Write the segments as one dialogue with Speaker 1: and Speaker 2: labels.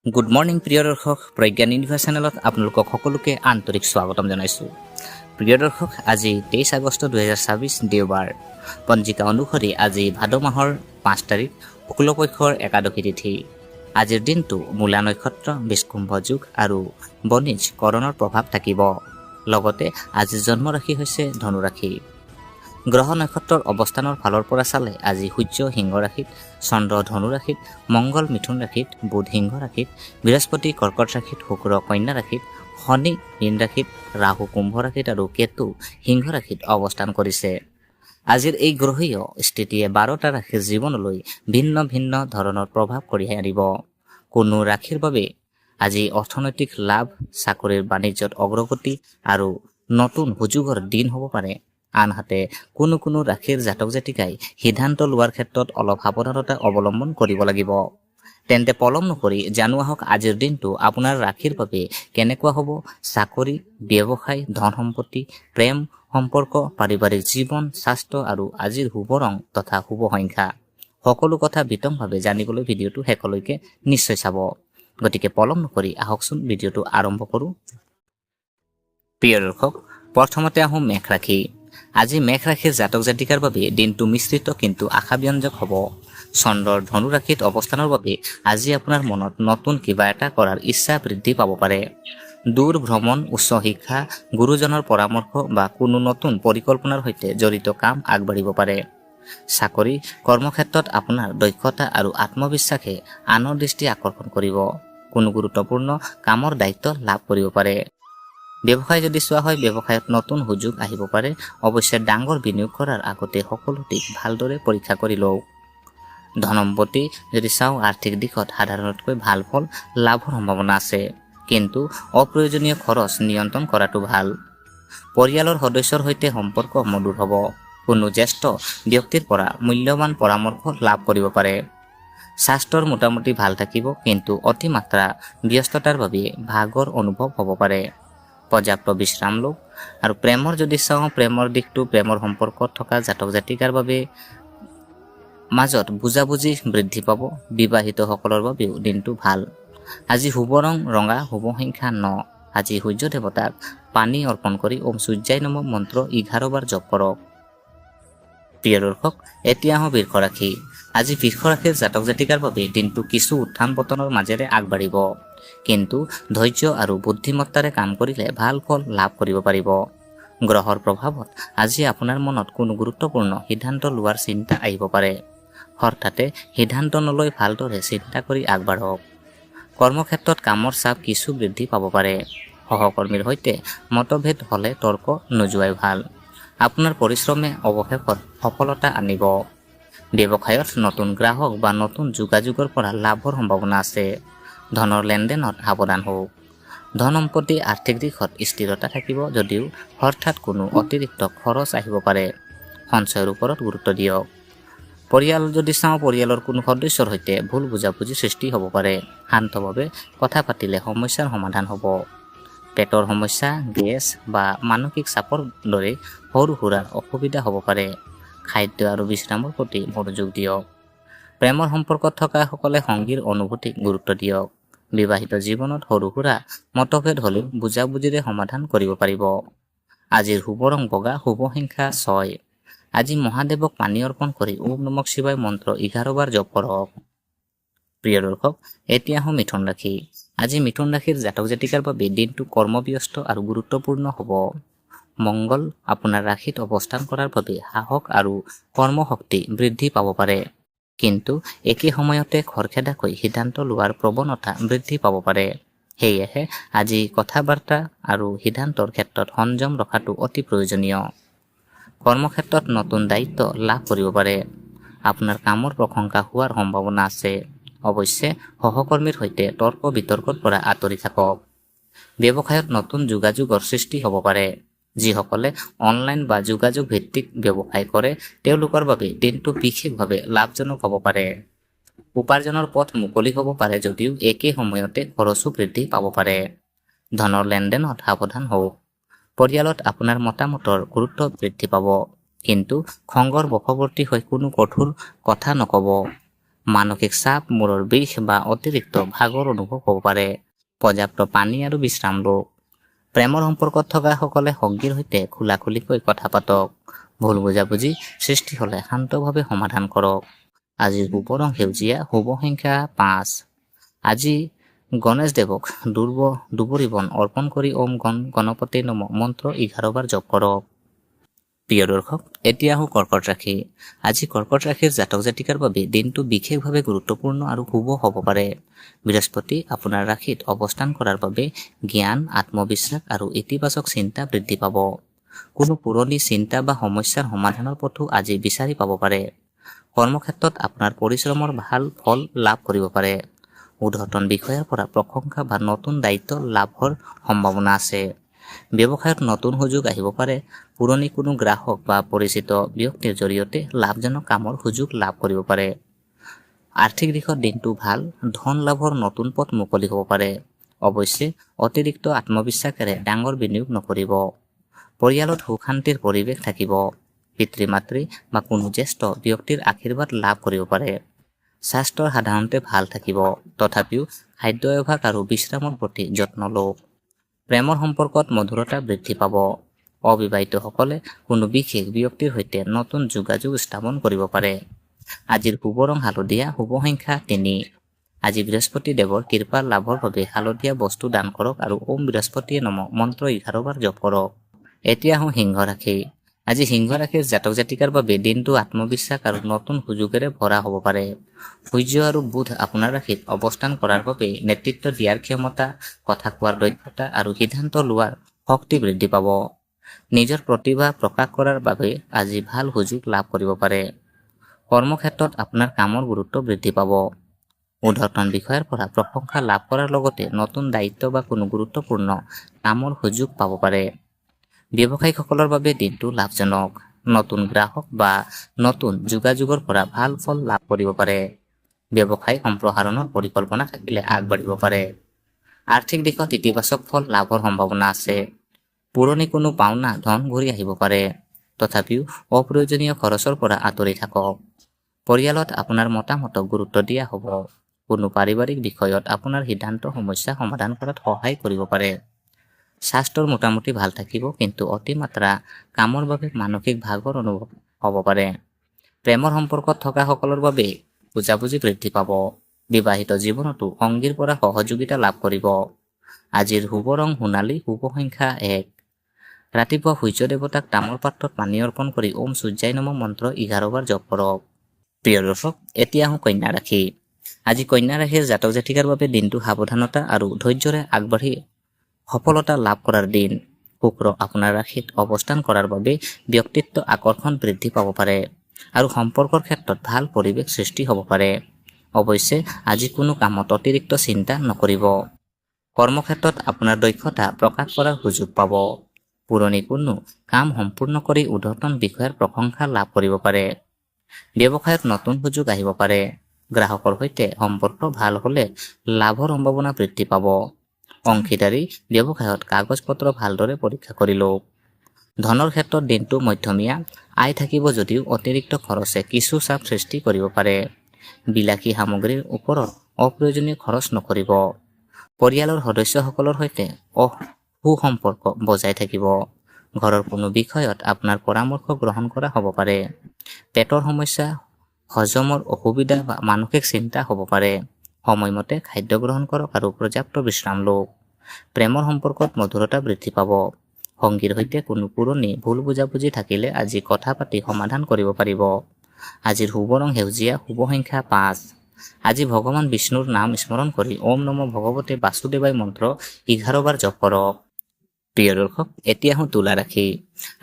Speaker 1: Good morning প্ৰিয় দৰ্শক, Pragyan universe চেনেলত আপোনালোকক সকলোকে আন্তৰিক স্বাগতম জনাইছোঁ। প্ৰিয় দৰ্শক, আজি 23 আগষ্ট 2026 দেওবাৰ। পঞ্জিকা অনুসৰি আজি ভাদ মাহৰ 5 তাৰিখ, শুক্লপক্ষৰ একাদশী তিথি। আজিৰ দিনটো মূলা নক্ষত্ৰ, বৃষকুম্ভ যোগ আৰু বনিজ কৰণৰ প্ৰভাৱ থাকিব। লগতে আজিৰ জন্ম ৰাশি হৈছে ধনু ৰাশি। গ্ৰহ নক্ষত্ৰৰ অৱস্থানৰ ফালৰ পৰা চালে আজি সূৰ্য সিংহ ৰাশিত, চন্দ্ৰ ধনু ৰাশিত, মংগল মিথুন ৰাশিত, বুধ সিংহ ৰাশিত, বৃহস্পতি কৰ্কট ৰাশিত, শুক্ৰ কন্যা ৰাশিত, শনি মীন ৰাশিত, ৰাহু কুম্ভ ৰাশিত আৰু কেতু সিংহ ৰাশিত অৱস্থান কৰিছে। আজিৰ এই গ্ৰহীয় স্থিতিয়ে 12টা ৰাশিৰ জীৱনলৈ ভিন্ন ভিন্ন ধৰণৰ প্ৰভাৱ কঢ়িয়াই আনিব। কোনো ৰাশিৰ বাবে আজি অৰ্থনৈতিক লাভ, চাকৰিৰ বাণিজ্যত অগ্ৰগতি আৰু নতুন সুযোগৰ দিন হ'ব পাৰে। আনহাতে কোনো ৰাশিৰ জাতক জাতিকাই সিদ্ধান্ত লোৱাৰ ক্ষেত্ৰত অলপ সাৱধানতা অৱলম্বন কৰিব লাগিব। তেন্তে পলম নকৰি জানো আহক আজিৰ দিনটো আপোনাৰ ৰাশিৰ বাবে কেনেকুৱা হ'ব। চাকৰি, ব্যৱসায়, ধন সম্পত্তি, প্ৰেম সম্পৰ্ক, পাৰিবাৰিক জীৱন, স্বাস্থ্য আৰু আজিৰ শুভ ৰং তথা শুভ সংখ্যা সকলো কথা বিতংভাৱে জানিবলৈ ভিডিঅ'টো শেষলৈকে নিশ্চয় চাব। গতিকে পলম নকৰি আহকচোন ভিডিঅ'টো আৰম্ভ কৰোঁ। প্ৰিয় দৰ্শক, প্ৰথমতে আহোঁ মেষ ৰাশি। আজি মেষ ৰাশিৰ জাতক জাতিকাৰ বাবে দিনটো মিশ্ৰিত কিন্তু আশাব্যঞ্জক হ'ব। চন্দ্ৰৰ ধনু ৰাশিত অৱস্থানৰ বাবে আজি আপোনাৰ মনত নতুন কিবা এটা কৰাৰ ইচ্ছা বৃদ্ধি পাব পাৰে। দূৰ ভ্ৰমণ, উচ্চ শিক্ষা, গুৰুজনৰ পৰামৰ্শ বা কোনো নতুন পৰিকল্পনাৰ সৈতে জড়িত কাম আগবাঢ়িব পাৰে। চাকৰি, কৰ্মক্ষেত্ৰত আপোনাৰ দক্ষতা আৰু আত্মবিশ্বাসে আনৰ দৃষ্টি আকৰ্ষণ কৰিব। কোনো গুৰুত্বপূৰ্ণ কামৰ দায়িত্ব লাভ কৰিব পাৰে। ব্যৱসায় যদি চোৱা হয়, ব্যৱসায়ত নতুন সুযোগ আহিব পাৰে। অৱশ্যে ডাঙৰ বিনিয়োগ কৰাৰ আগতে সকলো দিশ ভালদৰে পৰীক্ষা কৰি লওক। ধনম্পতি যদি চাওঁ, আৰ্থিক দিশত সাধাৰণতকৈ ভাল ফল লাভৰ সম্ভাৱনা আছে, কিন্তু অপ্ৰয়োজনীয় খৰচ নিয়ন্ত্ৰণ কৰাটো ভাল। পৰিয়ালৰ সদস্যৰ সৈতে সম্পৰ্ক মধুৰ হ'ব। কোনো জ্যেষ্ঠ ব্যক্তিৰ পৰা মূল্যৱান পৰামৰ্শ লাভ কৰিব পাৰে। স্বাস্থ্যৰ মোটামুটি ভাল থাকিব, কিন্তু অতিমাত্ৰা ব্যস্ততাৰ বাবে ভাগৰ অনুভৱ হ'ব পাৰে। পৰ্যাপ্ত বিশ্ৰাম লওক। আৰু প্ৰেমৰ যদি চাওঁ, প্ৰেমৰ দিশটো প্ৰেমৰ সম্পৰ্কত থকা জাতক জাতিকাৰ বাবে মাজত বুজাবুজি বৃদ্ধি পাব। বিবাহিতসকলৰ বাবেও দিনটো ভাল। আজি শুভ ৰং ৰঙা, শুভ সংখ্যা 9। আজি সূৰ্য দেৱতাক পানী অৰ্পণ কৰি ওম সূৰ্যায় নমঃ মন্ত্ৰ 11 বাৰ জপ কৰক। প্ৰিয় দৰ্শক, এতিয়া আহোঁ বৃষ ৰাশি। আজি বৃষ ৰাশিৰ জাতক জাতিকাৰ বাবে দিনটো কিছু উত্থান পতনৰ মাজেৰে আগবাঢ়িব, কিন্তু ধৈৰ্য আৰু বুদ্ধিমত্তাৰে কাম কৰিলে ভাল ফল লাভ কৰিব পাৰিব। গ্ৰহৰ প্ৰভাৱত আজি আপোনাৰ মনত কোনো গুৰুত্বপূৰ্ণ সিদ্ধান্ত লোৱাৰ চিন্তা আহিব পাৰে। হঠাতে সিদ্ধান্ত নলৈ ভালদৰে চিন্তা কৰি আগবাঢ়ক। কৰ্মক্ষেত্ৰত কামৰ চাপ কিছু বৃদ্ধি পাব পাৰে। সহকৰ্মীৰ সৈতে মতভেদ হ'লে তৰ্ক নোযোৱাই ভাল। আপোনাৰ পৰিশ্ৰমে অৱশেষত সফলতা আনিব। ব্যৱসায়ত নতুন গ্ৰাহক বা নতুন যোগাযোগৰ পৰা লাভৰ সম্ভাৱনা আছে। ধনৰ লেনদেনত সাৱধান হওক। ধন সম্পত্তি আৰ্থিক দিশত স্থিৰতা থাকিব, যদিও হঠাৎ কোনো অতিৰিক্ত খৰচ আহিব পাৰে। সঞ্চয়ৰ ওপৰত গুৰুত্ব দিয়ক। পৰিয়াল যদি চাওঁ, পৰিয়ালৰ কোনো সদস্যৰ সৈতে ভুল বুজাবুজি সৃষ্টি হ'ব পাৰে। শান্তভাৱে কথা পাতিলে সমস্যাৰ সমাধান হ'ব। পেটৰ সমস্যা, গেছ বা মানসিক চাপৰ দৰে সৰু সুৰা অসুবিধা হ'ব পাৰে। খাদ্য আৰু বিশ্ৰামৰ প্ৰতি মনোযোগ দিয়ক। প্ৰেমৰ সম্পৰ্কত থকা সকলে সংগীৰ অনুভূতিক গুৰুত্ব দিয়ক। বিবাহিত জীৱনত সৰু সুৰা মতভেদ হ'লেও বুজাবুজিৰে সমাধান কৰিব পাৰিব। আজিৰ শুভ ৰং বগা, শুভ সংখ্যা 6। আজি মহাদেৱক পানী অৰ্পণ কৰি ওম নমঃ শিৱায় মন্ত্ৰ 11 বাৰ জপ কৰক। প্ৰিয় দৰ্শক, এতিয়া আহোঁ মিথুন ৰাশি। আজি মিথুন ৰাশিৰ জাতক জাতিকাৰ বাবে দিনটো কৰ্মব্যস্ত আৰু গুৰুত্বপূৰ্ণ হ'ব। মংগল আপোনাৰ ৰাশিত অৱস্থান কৰাৰ বাবে সাহস আৰু কৰ্মশক্তি বৃদ্ধি পাব পাৰে, কিন্তু একে সময়তে খৰখেদাকৈ সিদ্ধান্ত লোৱাৰ প্ৰৱণতা বৃদ্ধি পাব পাৰে। সেয়েহে আজি কথা-বাৰ্তা আৰু সিদ্ধান্তৰ ক্ষেত্ৰত সংযম ৰখাটো অতি প্ৰয়োজনীয়। কৰ্মক্ষেত্ৰত নতুন দায়িত্ব লাভ কৰিব পাৰে। আপোনাৰ কামৰ প্ৰশংসা হোৱাৰ সম্ভাৱনা আছে। অৱশ্যে সহকৰ্মীৰ সৈতে তৰ্ক বিতৰ্কৰ পৰা আঁতৰি থাকক। ব্যৱসায়ত নতুন যোগাযোগৰ সৃষ্টি হ'ব পাৰে। যিসকলে অনলাইন বা যোগাযোগ ভিত্তিক ব্যৱসায় কৰে, তেওঁলোকৰ বাবে দিনটো বিশেষভাৱে লাভজনক হ'ব পাৰে। উপাৰ্জনৰ পথ মুকলি হ'ব পাৰে, যদিও একে সময়তে খৰচো বৃদ্ধি পাব পাৰে। ধনৰ লেনদেনত সাৱধান হওক। পৰিয়ালত আপোনাৰ মতামতৰ গুৰুত্ব বৃদ্ধি পাব, কিন্তু খংগৰ বশৱৰ্তী হৈ কোনো কঠোৰ কথা নক'ব। মানসিক চাপ, মূৰৰ বিষ বা অতিৰিক্ত ভাগৰ অনুভৱ হ'ব পাৰে। পৰ্যাপ্ত পানী আৰু বিশ্ৰাম লওক। প্ৰেমৰ সম্পৰ্কত থকা সকলে সঙ্গীৰ সৈতে খোলাখুলিকৈ কথা পাতক। ভুল বুজাবুজি সৃষ্টি হ'লে শান্তভাৱে সমাধান কৰক। আজিৰ শুভ ৰং সেউজীয়া, শুভ সংখ্যা 5। আজি গণেশ দেৱক দুবৰি বন অৰ্পণ কৰি ওম গণপতি নম মন্ত্ৰ 11 বাৰ জপ কৰক। প্ৰিয় দৰ্শক, এতিয়া আহোঁ কৰ্কট ৰাশি। আজি কৰ্কট ৰাশিৰ জাতক জাতিকাৰ বাবে দিনটো বিশেষভাৱে গুৰুত্বপূৰ্ণ আৰু শুভ হ'ব পাৰে। বৃহস্পতি আপোনাৰ ৰাশিত অৱস্থান কৰাৰ বাবে জ্ঞান, আত্মবিশ্বাস আৰু ইতিবাচক চিন্তা বৃদ্ধি পাব। কোনো পুৰণি চিন্তা বা সমস্যাৰ সমাধানৰ পথো আজি বিচাৰি পাব পাৰে। কৰ্মক্ষেত্ৰত আপোনাৰ পৰিশ্ৰমৰ ভাল ফল লাভ কৰিব পাৰে। ঊৰ্ধ্বতন বিষয়াৰ পৰা প্ৰশংসা বা নতুন দায়িত্ব লাভৰ সম্ভাৱনা আছে। ব্যৱসায়ত নতুন সুযোগ আহিব পাৰে। পুৰণি কোনো গ্ৰাহক বা পৰিচিত ব্যক্তিৰ জৰিয়তে লাভজনক কামৰ সুযোগ লাভ কৰিব পাৰে। আৰ্থিক দিশত দিনটো ভাল, ধন লাভৰ নতুন পথ মুকলি হ'ব পাৰে। অৱশ্যে অতিৰিক্ত আত্মবিশ্বাসেৰে ডাঙৰ বিনিয়োগ নকৰিব। পৰিয়ালত সুখ শান্তিৰ পৰিৱেশ থাকিব। পিতৃ মাতৃ বা কোনো জ্যেষ্ঠ ব্যক্তিৰ আশীৰ্বাদ লাভ কৰিব পাৰে। স্বাস্থ্য সাধাৰণতে ভাল থাকিব, তথাপিও খাদ্য অভ্যাস আৰু বিশ্ৰামৰ প্ৰতি যত্ন লওক। প্ৰেমৰ সম্পৰ্কত মধুৰতা বৃদ্ধি পাব। অবিবাহিতসকলে কোনো বিশেষ ব্যক্তিৰ সৈতে নতুন যোগাযোগ স্থাপন কৰিব পাৰে। আজিৰ শুভ ৰং হালধীয়া, শুভ সংখ্যা 3। আজি বৃহস্পতি দেৱৰ কৃপা লাভৰ বাবে হালধীয়া বস্তু দান কৰক আৰু ওম বৃহস্পতিয়ে নম মন্ত্ৰ 11 বাৰ জপ কৰক। এতিয়া আহোঁ সিংহ ৰাশি। আজি সিংহ ৰাশিৰ জাতক জাতিকাৰ বাবে দিনটো আত্মবিশ্বাস আৰু নতুন সুযোগেৰে ভৰা হ'ব পাৰে। সূৰ্য আৰু বুধ আপোনাৰ ৰাশিত অৱস্থান কৰাৰ বাবে নেতৃত্ব দিয়াৰ ক্ষমতা, কথা কোৱাৰ দক্ষতা আৰু সিদ্ধান্ত লোৱাৰ শক্তি বৃদ্ধি পাব। নিজৰ প্ৰতিভা প্ৰকাশ কৰাৰ বাবে আজি ভাল সুযোগ লাভ কৰিব পাৰে। কৰ্মক্ষেত্ৰত আপোনাৰ কামৰ গুৰুত্ব বৃদ্ধি পাব। ঊৰ্ধ্বতন বিষয়াৰ পৰা প্ৰশংসা লাভ কৰাৰ লগতে নতুন দায়িত্ব বা কোনো গুৰুত্বপূৰ্ণ কামৰ সুযোগ পাব পাৰে। ব্যৱসায়িকসকলৰ বাবে দিনটো লাভজনক। নতুন গ্ৰাহক বা নতুন যোগাযোগৰ পৰা ভাল ফল লাভ কৰিব পাৰে। ব্যৱসায় সম্প্ৰসাৰণৰ পৰিকল্পনা থাকিলে আগবাঢ়িব পাৰে। আৰ্থিক দিশত ইতিবাচক ফল লাভৰ সম্ভাৱনা আছে। পুৰণি কোনো পাওনা ধন ঘূৰি আহিব পাৰে। তথাপিও অপ্ৰয়োজনীয় খৰচৰ পৰা আঁতৰি থাকক। পৰিয়ালত আপোনাৰ মতামতক গুৰুত্ব দিয়া হ'ব। কোনো পাৰিবাৰিক বিষয়ত আপোনাৰ সিদ্ধান্ত সমস্যা সমাধান কৰাত সহায় কৰিব পাৰে। স্বাস্থ্যৰ মোটামুটি ভাল থাকিব, কিন্তু অতিমাত্ৰা কামৰ বাবে মানসিক ভাগৰ অনুভৱ হ'ব পাৰে। প্ৰেমৰ সম্পৰ্কত থকা সকলৰ বাবে বুজাবুজি বৃদ্ধি পাব। বিবাহিত জীৱনতো সঙ্গীৰ পৰা সহযোগিতা লাভ কৰিব। আজিৰ শুভ ৰং সোণালী, শুভ সংখ্যা 1। ৰাতিপুৱা সূৰ্য দেৱতাক তামৰ পাত্ৰত পানী অৰ্পণ কৰি ওম সূৰ্যায় নমঃ মন্ত্ৰ 11 বাৰ জপ কৰক। প্ৰিয় দৰ্শক, এতিয়া আহোঁ কন্যা ৰাশি। আজি কন্যা ৰাশিৰ জাতক জাতিকাৰ বাবে দিনটো সাৱধানতা আৰু ধৈৰ্যৰে আগবাঢ়ি সফলতা লাভ কৰাৰ দিন। শুক্ৰ আপোনাৰ ৰাশিত অৱস্থান কৰাৰ বাবে ব্যক্তিত্ব আকৰ্ষণ বৃদ্ধি পাব পাৰে আৰু সম্পৰ্কৰ ক্ষেত্ৰত ভাল পৰিৱেশ সৃষ্টি হ'ব পাৰে। অৱশ্যে আজি কোনো কামত অতিৰিক্ত চিন্তা নকৰিব। কৰ্মক্ষেত্ৰত আপোনাৰ দক্ষতা প্ৰকাশ কৰাৰ সুযোগ পাব। পুৰণি কোনো কাম সম্পূৰ্ণ কৰি ঊৰ্ধ্বতন বিষয়াৰ প্ৰশংসা লাভ কৰিব পাৰে। ব্যৱসায়ত নতুন সুযোগ আহিব পাৰে। গ্ৰাহকৰ সৈতে সম্পৰ্ক ভাল হ'লে লাভৰ সম্ভাৱনা বৃদ্ধি পাব। অংশীদাৰী ব্যৱসায়ত কাগজ পত্ৰ ভালদৰে পৰীক্ষা কৰি লওক। ধনৰ ক্ষেত্ৰত দিনটো মধ্যমীয়া। আয় থাকিব যদিও অতিৰিক্ত খৰচে কিছু চাপ সৃষ্টি কৰিব পাৰে। বিলাসী সামগ্ৰীৰ ওপৰত অপ্ৰয়োজনীয় খৰচ নকৰিব। পৰিয়ালৰ সদস্যসকলৰ সৈতে সুসম্পৰ্ক বজাই থাকিব। ঘৰৰ কোনো বিষয়ত আপোনাৰ পৰামৰ্শ গ্ৰহণ কৰা হ'ব পাৰে। পেটৰ সমস্যা, হজমৰ অসুবিধা বা মানসিক চিন্তা হ'ব পাৰে। সময়মতে খাদ্য গ্ৰহণ কৰক আৰু পৰ্যাপ্ত বিশ্ৰাম লওক। প্ৰেমৰ সম্পৰ্কত মধুৰতা বৃদ্ধি পাব। সঙ্গীৰ সৈতে কোনো পুৰণি ভুল বুজাবুজি থাকিলে আজি কথা পাতি সমাধান কৰিব পাৰিব। আজিৰ শুভ ৰং সেউজীয়া, শুভ সংখ্যা 5। আজি ভগৱান বিষ্ণুৰ নাম স্মৰণ কৰি ওম নমঃ ভগৱতে বাসুদেৱায় মন্ত্ৰ 11 বাৰ জপ কৰক। প্ৰিয় দৰ্শক, এতিয়া আহোঁ তুলা ৰাশি।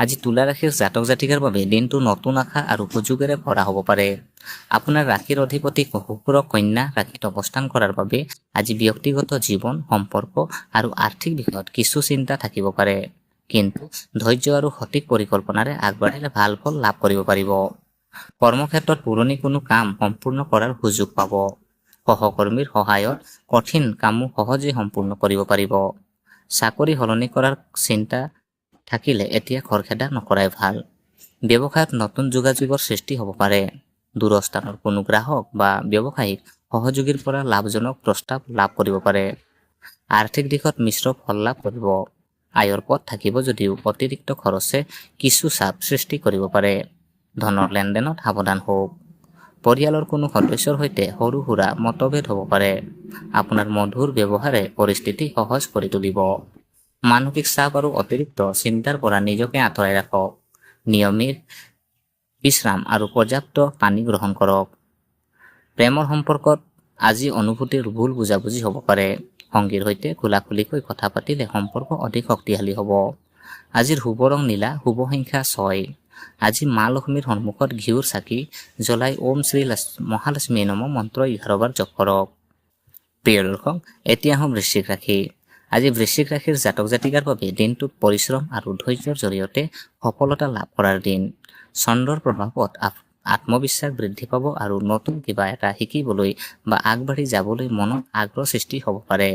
Speaker 1: আজি তুলা ৰাশিৰ জাতক জাতিকাৰ বাবে দিনটো নতুন আশা আৰু সুযোগেৰে ভৰা হ'ব পাৰে। আপোনাৰ ৰাশিৰ অধিপতি শুক্ৰ কন্যা ৰাশিত অৱস্থান কৰাৰ বাবে আজি ব্যক্তিগত জীৱন, সম্পৰ্ক আৰু আৰ্থিক বিষয়ত কিছু চিন্তা থাকিব পাৰে। কিন্তু ধৈৰ্য আৰু সঠিক পৰিকল্পনাৰে আগবাঢ়িলে ভাল ফল লাভ কৰিব পাৰিব। কৰ্মক্ষেত্ৰত পুৰণি কোনো কাম সম্পূৰ্ণ কৰাৰ সুযোগ পাব। সহকৰ্মীৰ সহায়ত কঠিন কামো সহজে সম্পূৰ্ণ কৰিব পাৰিব। চাকৰি সলনি কৰাৰ চিন্তা থাকিলে এতিয়া খৰখেদা নকৰাই ভাল। ব্যৱসায়ত নতুন যোগাযোগৰ সৃষ্টি হ'ব পাৰে। দূৰস্থানৰ কোনো গ্ৰাহক বা ব্যৱসায়িক সহযোগীৰ পৰা লাভজনক প্ৰস্তাৱ লাভ কৰিব পাৰে। আৰ্থিক দিশত মিশ্ৰ ফল লাভ কৰিব। আয়ৰ পথ থাকিব যদিও অতিৰিক্ত খৰচে কিছু চাপ সৃষ্টি কৰিব পাৰে। ধনৰ লেনদেনত সাৱধান হওক। পৰিয়ালৰ কোনো সদস্যৰ সৈতে সৰু সুৰা মতভেদ হ'ব পাৰে। আপোনাৰ মধুৰ ব্যৱহাৰে পৰিস্থিতি সহজ কৰি তুলিব। মানসিক চাপ আৰু অতিৰিক্ত চিন্তাৰ পৰা নিজকে আঁতৰাই ৰাখক। নিয়মিত বিশ্ৰাম আৰু পৰ্যাপ্ত পানী গ্ৰহণ কৰক। প্ৰেমৰ সম্পৰ্কত আজি অনুভূতিৰ ভুল বুজাবুজি হ'ব পাৰে। সংগীৰ সৈতে খোলাখুলিকৈ কথা পাতিলে সম্পৰ্ক অধিক শক্তিশালী হ'ব। আজিৰ শুভ ৰং নীলা, শুভ সংখ্যা 6। আজি মা লক্ষ্মীৰ সন্মুখত ঘিউৰ চাকি জ্বলাই ওম শ্ৰী মহালক্ষ্মী নমঃ মন্ত্ৰ 11 বাৰ জপ কৰক। প্ৰিয় দৰ্শক, এতিয়া আহোঁ বৃশ্চিক ৰাশি। আজি বৃশ্চিক ৰাশিৰ জাতক জাতিকাৰ বাবে দিনটোত পৰিশ্ৰম আৰু ধৈৰ্যৰ জৰিয়তে সফলতা লাভ কৰাৰ দিন। চন্দ্ৰৰ প্ৰভাৱত আত্মবিশ্বাস বৃদ্ধি পাব আৰু নতুন কিবা এটা শিকিবলৈ বা আগবাঢ়ি যাবলৈ মনত আগ্ৰহ সৃষ্টি হ'ব পাৰে।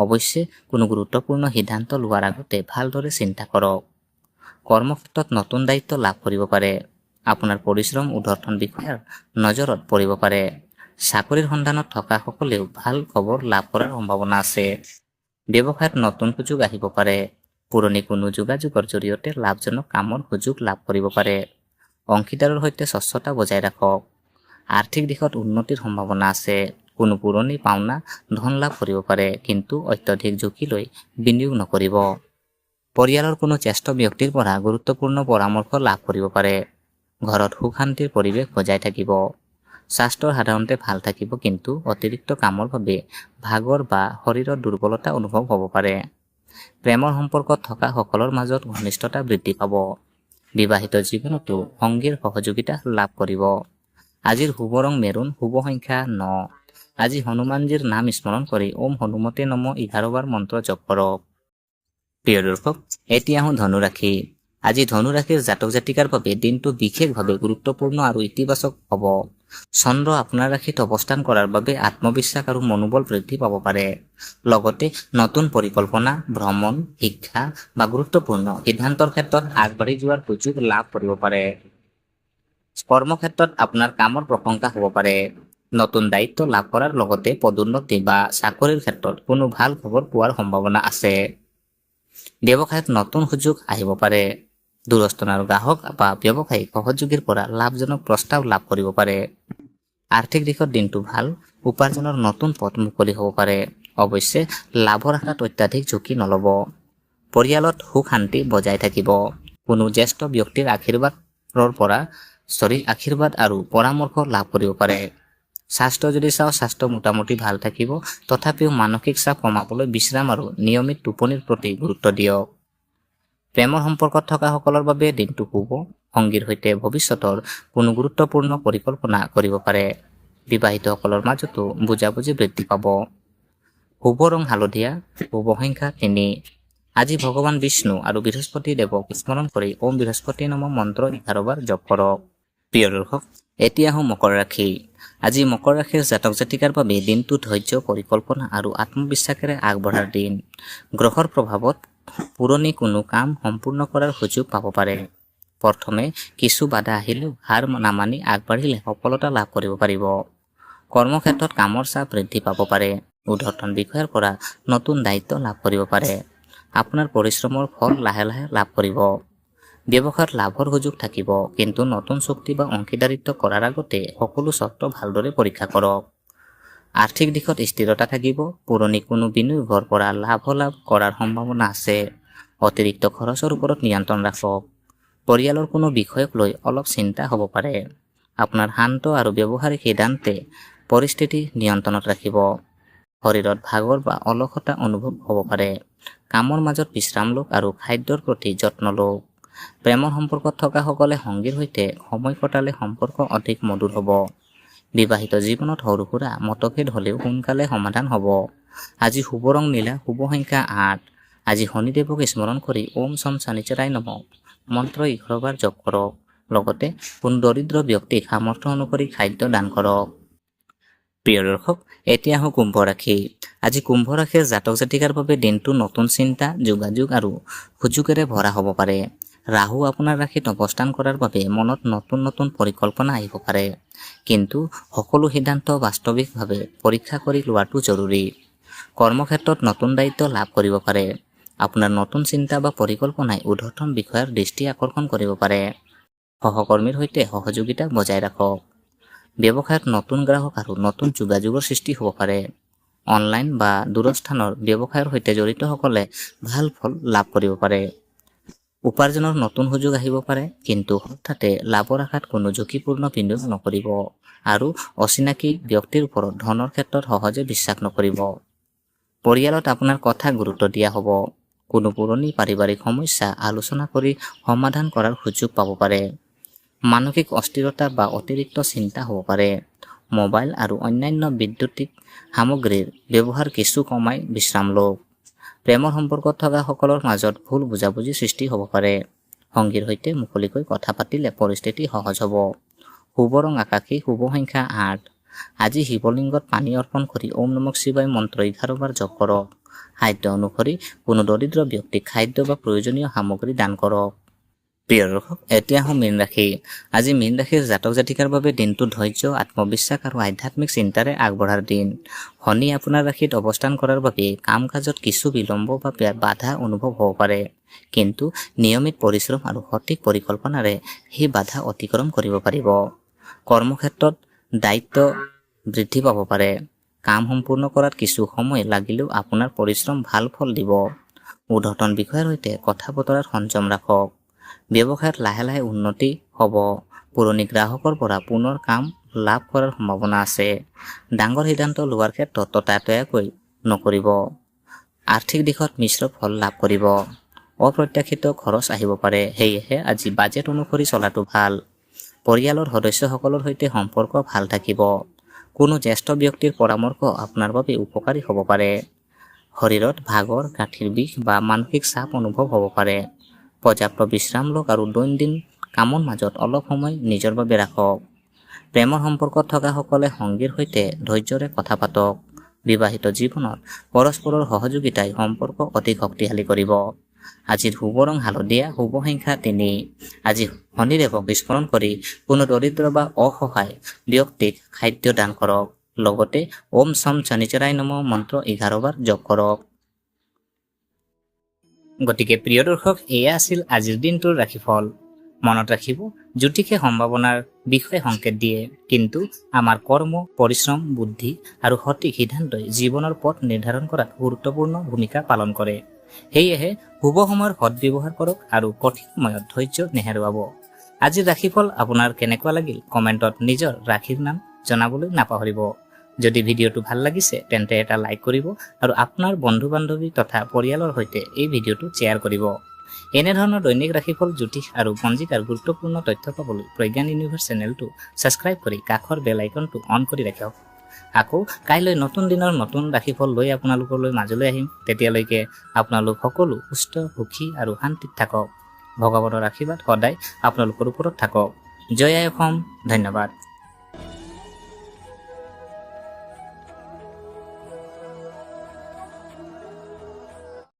Speaker 1: অৱশ্যে কোনো গুৰুত্বপূৰ্ণ সিদ্ধান্ত লোৱাৰ আগতে ভালদৰে চিন্তা কৰক। কৰ্মক্ষেত্ৰত নতুন দায়িত্ব লাভ কৰিব পাৰে। আপোনাৰ পৰিশ্ৰম ঊৰ্ধ্বতন বিষয়াৰ নজৰত পৰিব পাৰে। চাকৰিৰ সন্ধানত থকা সকলেও ভাল খবৰ লাভ কৰাৰ সম্ভাৱনা আছে। ব্যৱসায়ত নতুন সুযোগ আহিব পাৰে। পুৰণি কোনো যোগাযোগৰ জৰিয়তে লাভজনক কামৰ সুযোগ লাভ কৰিব পাৰে। অংশীদাৰৰ সৈতে স্বচ্ছতা বজাই ৰাখক। আৰ্থিক দিশত উন্নতিৰ সম্ভাৱনা আছে। কোনো পুৰণি পাওনা ধন লাভ কৰিব পাৰে, কিন্তু অত্যধিক ঝুঁকি লৈ বিনিয়োগ নকৰিব। পৰিয়ালৰ কোনো জ্যেষ্ঠ ব্যক্তিৰ পৰা গুৰুত্বপূৰ্ণ পৰামৰ্শ লাভ কৰিব পাৰে। ঘৰত সুখ শান্তিৰ পৰিৱেশ বজাই থাকিব। স্বাস্থ্য সাধাৰণতে ভাল থাকিব, কিন্তু অতিৰিক্ত কামৰ বাবে ভাগৰ বা শৰীৰৰ দুৰ্বলতা অনুভৱ হ'ব পাৰে। প্ৰেমৰ সম্পৰ্কত থকা সকলৰ মাজত ঘনিষ্ঠতা বৃদ্ধি পাব। বিবাহিত জীৱনতো সংগীৰ সহযোগিতা লাভ কৰিব। আজিৰ শুভ ৰং মেৰুন, শুভ সংখ্যা 9। আজি হনুমানজীৰ নাম স্মৰণ কৰি ওম হনুমতে নমঃ 11 বাৰ মন্ত্ৰ জপ কৰক। প্ৰিয় দৰ্শক, এতিয়া আহোঁ ধনু ৰাশি। আজি ধনু ৰাশিৰ জাতক জাতিকাৰ বাবে দিনটো বিশেষভাৱে গুৰুত্বপূৰ্ণ আৰু ইতিবাচক হ'ব। চন্দ্ৰ আপোনাৰ ৰাশিত অৱস্থান কৰাৰ বাবে আত্মবিশ্বাস আৰু মনোবল বৃদ্ধি পাব পাৰে। লগতে নতুন পৰিকল্পনা, ভ্ৰমণ, শিক্ষা বা গুৰুত্বপূৰ্ণ সিদ্ধান্তৰ ক্ষেত্ৰত আগবাঢ়ি যোৱাৰ সুযোগ লাভ কৰিব পাৰে। কৰ্মক্ষেত্ৰত আপোনাৰ কামৰ প্ৰশংসা হ'ব পাৰে। নতুন দায়িত্ব লাভ কৰাৰ লগতে পদোন্নতি বা চাকৰিৰ ক্ষেত্ৰত কোনো ভাল খবৰ পোৱাৰ সম্ভাৱনা আছে। ব্যৱসায়ত নতুন সুযোগ আহিব পাৰে। দূৰস্থানৰ গ্ৰাহক বা ব্যৱসায়িক সহযোগীৰ পৰা লাভজনক প্ৰস্তাৱ লাভ কৰিব পাৰে। আৰ্থিক দিশত দিনটো ভাল। উপাৰ্জনৰ নতুন পথ মুকলি হ'ব পাৰে। অৱশ্যে লাভৰ আশাত অত্যাধিক ঝুঁকি নল'ব। পৰিয়ালত সুখ শান্তি বজাই থাকিব। কোনো জ্যেষ্ঠ ব্যক্তিৰ আশীৰ্বাদ আৰু পৰামৰ্শ লাভ কৰিব পাৰে। স্বাস্থ্য যদি চাওঁ, স্বাস্থ্য মোটামুটি ভাল থাকিব। তথাপিও মানসিক চাপ কমাবলৈ বিশ্ৰাম আৰু নিয়মিত টোপনিৰ প্ৰতি গুৰুত্ব দিয়ক। প্ৰেমৰ সম্পৰ্কত থকা সকলৰ বাবে দিনটো শুভ। সংগীৰ সৈতে ভৱিষ্যতৰ কোনো গুৰুত্বপূৰ্ণ পৰিকল্পনা কৰিব পাৰে। বিবাহিতসকলৰ মাজতো বুজাবুজি বৃদ্ধি পাব। শুভ ৰং হালধীয়া, শুভ সংখ্যা 3। আজি ভগৱান বিষ্ণু আৰু বৃহস্পতি দেৱক স্মৰণ কৰি ওম বৃহস্পতি নমঃ মন্ত্ৰ 11 বাৰ জপ কৰক। প্ৰিয় দৰ্শক, এতিয়া আহোঁ মকৰ ৰাশি। আজি মকৰ ৰাশিৰ জাতক জাতিকাৰ বাবে দিনটো ধৈৰ্য, পৰিকল্পনা আৰু আত্মবিশ্বাসেৰে আগবঢ়াৰ দিন। গ্ৰহৰ প্ৰভাৱত পুৰণি কোনো কাম সম্পূৰ্ণ কৰাৰ সুযোগ পাব পাৰে। প্ৰথমে কিছু বাধা আহিলেও হাৰ নামানি আগবাঢ়িলে সফলতা লাভ কৰিব পাৰিব। কৰ্মক্ষেত্ৰত কামৰ চাপ বৃদ্ধি পাব পাৰে। ঊৰ্ধ্বতন বিষয়াৰ পৰা নতুন দায়িত্ব লাভ কৰিব পাৰে। আপোনাৰ পৰিশ্ৰমৰ ফল লাহে লাহে লাভ কৰিব। ব্যৱসায়ত লাভৰ সুযোগ থাকিব, কিন্তু নতুন চুক্তি বা অংশীদাৰিত্ব কৰাৰ আগতে সকলো চৰ্ত ভালদৰে পৰীক্ষা কৰক। আৰ্থিক দিশত স্থিৰতা থাকিব। পুৰণি কোনো বিনিয়োগৰ পৰা লাভ কৰাৰ সম্ভাৱনা আছে। অতিৰিক্ত খৰচৰ ওপৰত নিয়ন্ত্ৰণ ৰাখক। পৰিয়ালৰ কোনো বিষয়ক লৈ অলপ চিন্তা হ'ব পাৰে। আপোনাৰ শান্ত আৰু ব্যৱহাৰিক সিদ্ধান্তে পৰিস্থিতি নিয়ন্ত্ৰণত ৰাখিব। শৰীৰত ভাগৰ বা অলসতা অনুভৱ হ'ব পাৰে। কামৰ মাজত বিশ্ৰাম লওক আৰু খাদ্যৰ প্ৰতি যত্ন লওক। প্ৰেমৰ সম্পৰ্কত থকা সকলে সংগীৰ সৈতে সময় কটালে সম্পৰ্ক অধিক মধুৰ হ'ব। বিবাহিত জীৱনত সৰু সুৰা মতভেদ হ'লেও সোনকালে সমাধান হ'ব। আজি শুভ ৰং নীলা, শুভ সংখ্যা 8। আজি শনিদেৱক স্মৰণ কৰি ওম শম শনিশ্চৰায় নমঃ মন্ত্ৰ 11 বাৰ জপ কৰক। লগতে কোনো দৰিদ্ৰ ব্যক্তিক সামৰ্থ্য অনুসৰি খাদ্য দান কৰক। প্ৰিয় দৰ্শক, এতিয়া আহোঁ কুম্ভ ৰাশি। আজি কুম্ভ ৰাশিৰ জাতক জাতিকাৰ বাবে দিনটো নতুন চিন্তা, যোগাযোগ আৰু সুযোগেৰে ভৰা হ'ব পাৰে। ৰাহু আপোনাৰ ৰাশিত অৱস্থান কৰাৰ বাবে মনত নতুন নতুন পৰিকল্পনা আহিব পাৰে, কিন্তু সকলো সিদ্ধান্ত বাস্তৱিকভাৱে পৰীক্ষা কৰি লোৱাটো জৰুৰী। কৰ্মক্ষেত্ৰত নতুন দায়িত্ব লাভ কৰিব পাৰে। আপোনাৰ নতুন চিন্তা বা পৰিকল্পনাই ঊৰ্ধ্বতন বিষয়াৰ দৃষ্টি আকৰ্ষণ কৰিব পাৰে। সহকৰ্মীৰ সৈতে সহযোগিতা বজাই ৰাখক। ব্যৱসায়ত নতুন গ্ৰাহক আৰু নতুন যোগাযোগৰ সৃষ্টি হ'ব পাৰে। অনলাইন বা দূৰস্থানৰ ব্যৱসায়ৰ সৈতে জড়িতসকলে ভাল ফল লাভ কৰিব পাৰে। উপাৰ্জনৰ নতুন সুযোগ আহিব পাৰে, কিন্তু হঠাতে লাভৰ আশাত কোনো ঝুঁকিপূৰ্ণ বিনিয়োগ নকৰিব আৰু অচিনাকি ব্যক্তিৰ ওপৰত ধনৰ ক্ষেত্ৰত সহজে বিশ্বাস নকৰিব। পৰিয়ালত আপোনাৰ কথা গুৰুত্ব দিয়া হ'ব। কোনো পুৰণি পাৰিবাৰিক সমস্যা আলোচনা কৰি সমাধান কৰাৰ সুযোগ পাব পাৰে। মানসিক অস্থিৰতা বা অতিৰিক্ত চিন্তা হ'ব পাৰে। মোবাইল আৰু অন্যান্য বৈদ্যুতিক সামগ্ৰীৰ ব্যৱহাৰ কিছু কমাই বিশ্ৰাম লওক। প্ৰেমৰ সম্পৰ্কত থকা সকলৰ মাজত ভুল বুজাবুজি সৃষ্টি হ'ব পাৰে। সংগীৰ সৈতে মুকলিকৈ কথা পাতিলে পৰিস্থিতি সহজ হ'ব। শুভ ৰং আকাশী, শুভ সংখ্যা 8। আজি শিৱলিংগত পানী অৰ্পণ কৰি ওম নমঃ শিৱায় মন্ত্ৰ 11 বাৰ জপ কৰক। খাদ্য অনুসৰি কোনো দৰিদ্ৰ ব্যক্তিক খাদ্য বা প্ৰয়োজনীয় সামগ্ৰী দান কৰক। প্ৰিয় দৰ্শক, এতিয়া আহোঁ মীন ৰাশি। আজি মীন ৰাশিৰ জাতক জাতিকাৰ বাবে দিনটো ধৈৰ্য, আত্মবিশ্বাস আৰু আধ্যাত্মিক চিন্তাৰে আগবঢ়াৰ দিন। শনি আপোনাৰ ৰাশিত অৱস্থান কৰাৰ বাবে কাম কাজত কিছু বিলম্ব বা বাধা অনুভৱ হ'ব পাৰে, কিন্তু নিয়মিত পৰিশ্ৰম আৰু সঠিক পৰিকল্পনাৰে সেই বাধা অতিক্ৰম কৰিব পাৰিব। কৰ্মক্ষেত্ৰত দায়িত্ব বৃদ্ধি পাব পাৰে। কাম সম্পূৰ্ণ কৰাত কিছু সময় লাগিলেও আপোনাৰ পৰিশ্ৰম ভাল ফল দিব। ঊৰ্ধ্বতন বিষয়াৰ সৈতে কথা বতৰাত সংযম ৰাখক। ব্যৱসায়ত লাহে লাহে উন্নতি হ'ব। পুৰণি গ্ৰাহকৰ পৰা পুনৰ কাম লাভ কৰাৰ সম্ভাৱনা আছে। ডাঙৰ সিদ্ধান্ত লোৱাৰ ক্ষেত্ৰত ততাতৈয়াকৈ নকৰিব। আৰ্থিক দিশত মিশ্ৰ ফল লাভ কৰিব। অপ্ৰত্যাশিত খৰচ আহিব পাৰে, সেয়েহে আজি বাজেট অনুসৰি চলাটো ভাল। পৰিয়ালৰ সদস্যসকলৰ সৈতে সম্পৰ্ক ভাল থাকিব। কোনো জ্যেষ্ঠ ব্যক্তিৰ পৰামৰ্শ আপোনাৰ বাবে উপকাৰী হ'ব পাৰে। শৰীৰত ভাগৰ, গাঁঠিৰ বিষ বা মানসিক চাপ অনুভৱ হ'ব পাৰে। পৰ্যাপ্ত বিশ্ৰাম লওক আৰু দৈনন্দিন কামৰ মাজত অলপ সময় নিজৰ বাবে ৰাখক। প্ৰেমৰ সম্পৰ্কত থকা সকলে সংগীৰ সৈতে ধৈৰ্য্যৰে কথা পাতক। বিবাহিত জীৱনত পৰস্পৰৰ সহযোগিতাই সম্পৰ্ক অধিক শক্তিশালী কৰিব। আজিৰ শুভ ৰং হালধীয়া, শুভ সংখ্যা 3। আজি শনিদেৱক স্মৰণ কৰি কোনো দৰিদ্ৰ বা অসহায় ব্যক্তিক খাদ্য দান কৰক। লগতে ওম শম শনিশ্চৰায় নমঃ মন্ত্ৰ 11 বাৰ জপ কৰক। গতিকে প্ৰিয় দৰ্শক, এয়া আছিল আজিৰ দিনটোৰ ৰাশিফল। মনত ৰাখিব, জ্যোতিষে সম্ভাৱনাৰ বিষয়ে সংকেত দিয়ে, কিন্তু আমাৰ কৰ্ম, পৰিশ্ৰম, বুদ্ধি আৰু সঠিক সিদ্ধান্তই জীৱনৰ পথ নিৰ্ধাৰণ কৰাত গুৰুত্বপূৰ্ণ ভূমিকা পালন কৰে। সেয়েহে শুভ সময়ৰ সদ্ব্যৱহাৰ কৰক আৰু কঠিন সময়ত ধৈৰ্য নেহেৰুৱাব। আজিৰ ৰাশিফল আপোনাৰ কেনেকুৱা লাগিল কমেণ্টত নিজৰ ৰাশিৰ নাম জনাবলৈ নাপাহৰিব। যদি ভিডিঅ'টো ভাল লাগিছে তেন্তে এটা লাইক কৰিব আৰু আপোনাৰ বন্ধু-বান্ধৱী তথা পৰিয়ালৰ সৈতে এই ভিডিঅ'টো শ্বেয়াৰ কৰিব। এনেধৰণৰ দৈনিক ৰাশিফল, জ্যোতিষ আৰু পঞ্জিকাৰ গুৰুত্বপূৰ্ণ তথ্য পাবলৈ প্ৰজ্ঞান ইউনিভাৰ্ছ চেনেলটো ছাবস্ক্ৰাইব কৰি কাষৰ বেল আইকনটো অন কৰি ৰাখক। আকৌ কাইলৈ নতুন দিনৰ নতুন ৰাশিফল লৈ আপোনালোকলৈ মাজলৈ আহিম। তেতিয়ালৈকে আপোনালোক সকলো সুস্থ, সুখী আৰু শান্তিত থাকক। ভগৱানৰ আশীৰ্বাদ সদায় আপোনালোকৰ ওপৰত থাকক। জয় আই অসম। ধন্যবাদ।